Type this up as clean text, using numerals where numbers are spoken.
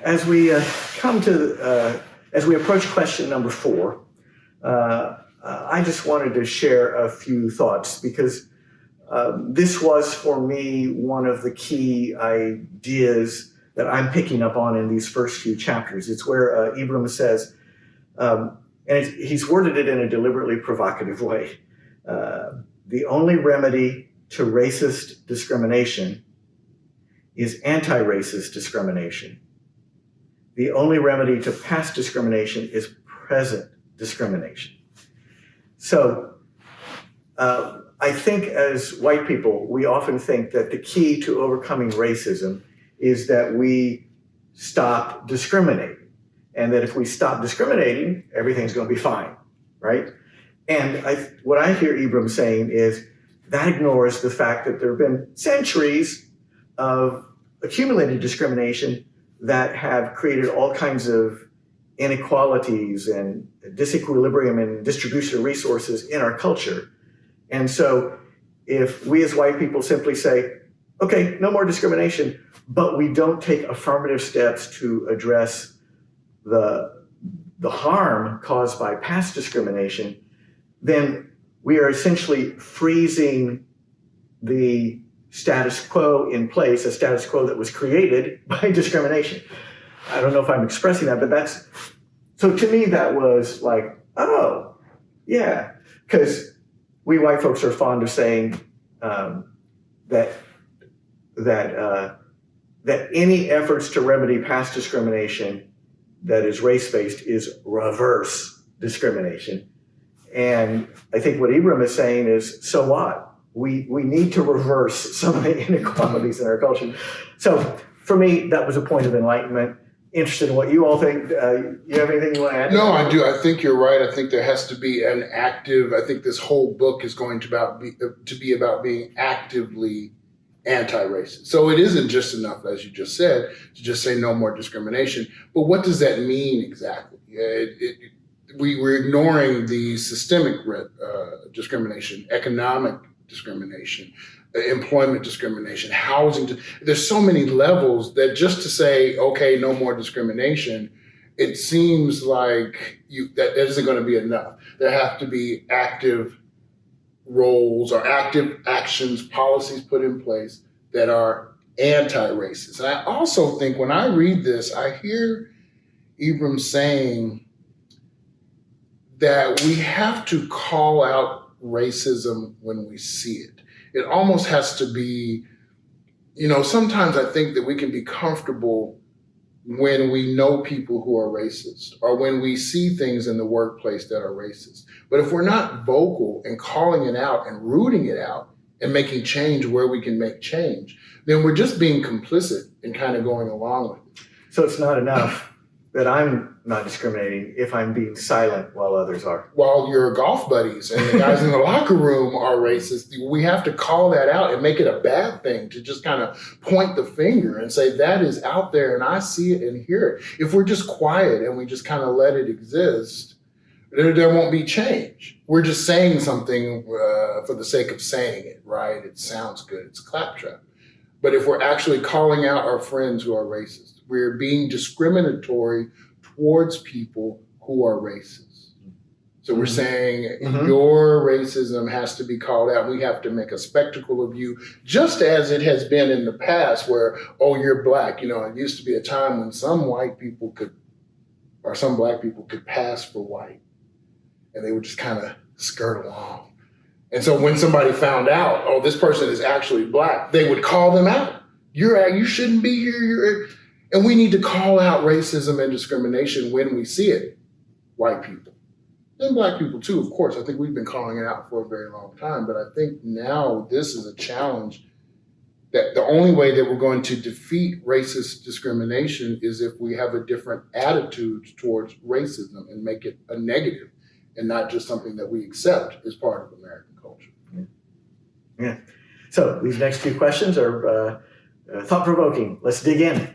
As we as we approach question number 4, I just wanted to share a few thoughts because this was for me one of the key ideas that I'm picking up on in these first few chapters. It's where Ibram says, and he's worded it in a deliberately provocative way, the only remedy to racist discrimination is anti-racist discrimination. The only remedy to past discrimination is present discrimination. So I think as white people, we often think that the key to overcoming racism is that we stop discriminating. And that if we stop discriminating, everything's going to be fine, right? And what I hear Ibram saying is that ignores the fact that there have been centuries of accumulated discrimination that have created all kinds of inequalities and disequilibrium in distribution of resources in our culture. And so if we as white people simply say, okay, no more discrimination, but we don't take affirmative steps to address the harm caused by past discrimination, then we are essentially freezing the status quo in place, a status quo that was created by discrimination. I don't know if I'm expressing that, but so to me that was like, oh, yeah, because we white folks are fond of saying that any efforts to remedy past discrimination that is race-based is reverse discrimination. And I think what Ibram is saying is, so what? We need to reverse some of the inequalities in our culture. So for me, that was a point of enlightenment. Interested in what you all think. You have anything you want to add? No, I do. I think you're right. I think there has to be an active, I think this whole book is going to be about being actively anti-racist. So it isn't just enough, as you just said, to just say no more discrimination. But what does that mean exactly? We're ignoring the systemic discrimination, economic discrimination, employment discrimination, housing. There's so many levels that just to say, okay, no more discrimination, it seems like that isn't going to be enough. There have to be active roles or active actions, policies put in place that are anti-racist. And I also think when I read this, I hear Ibram saying that we have to call out racism when we see it. It almost has to be, sometimes I think that we can be comfortable when we know people who are racist or when we see things in the workplace that are racist. But if we're not vocal and calling it out and rooting it out and making change where we can make change, then we're just being complicit and kind of going along with it. So it's not enough that I'm not discriminating if I'm being silent while others are. While your golf buddies and the guys in the locker room are racist, we have to call that out and make it a bad thing to just kind of point the finger and say that is out there and I see it and hear it. If we're just quiet and we just kind of let it exist, there won't be change. We're just saying something for the sake of saying it, right? It sounds good. It's a claptrap. But if we're actually calling out our friends who are racist, we're being discriminatory towards people who are racist. So we're saying your racism has to be called out. We have to make a spectacle of you, just as it has been in the past where, oh, you're black. It used to be a time when some white people or some black people could pass for white. And they would just kind of skirt along. And so when somebody found out, oh, this person is actually black, they would call them out. You shouldn't be here. And we need to call out racism and discrimination when we see it, white people. And black people too, of course. I think we've been calling it out for a very long time, but I think now this is a challenge that the only way that we're going to defeat racist discrimination is if we have a different attitude towards racism and make it a negative and not just something that we accept as part of American culture. Yeah. So these next few questions are thought-provoking. Let's dig in.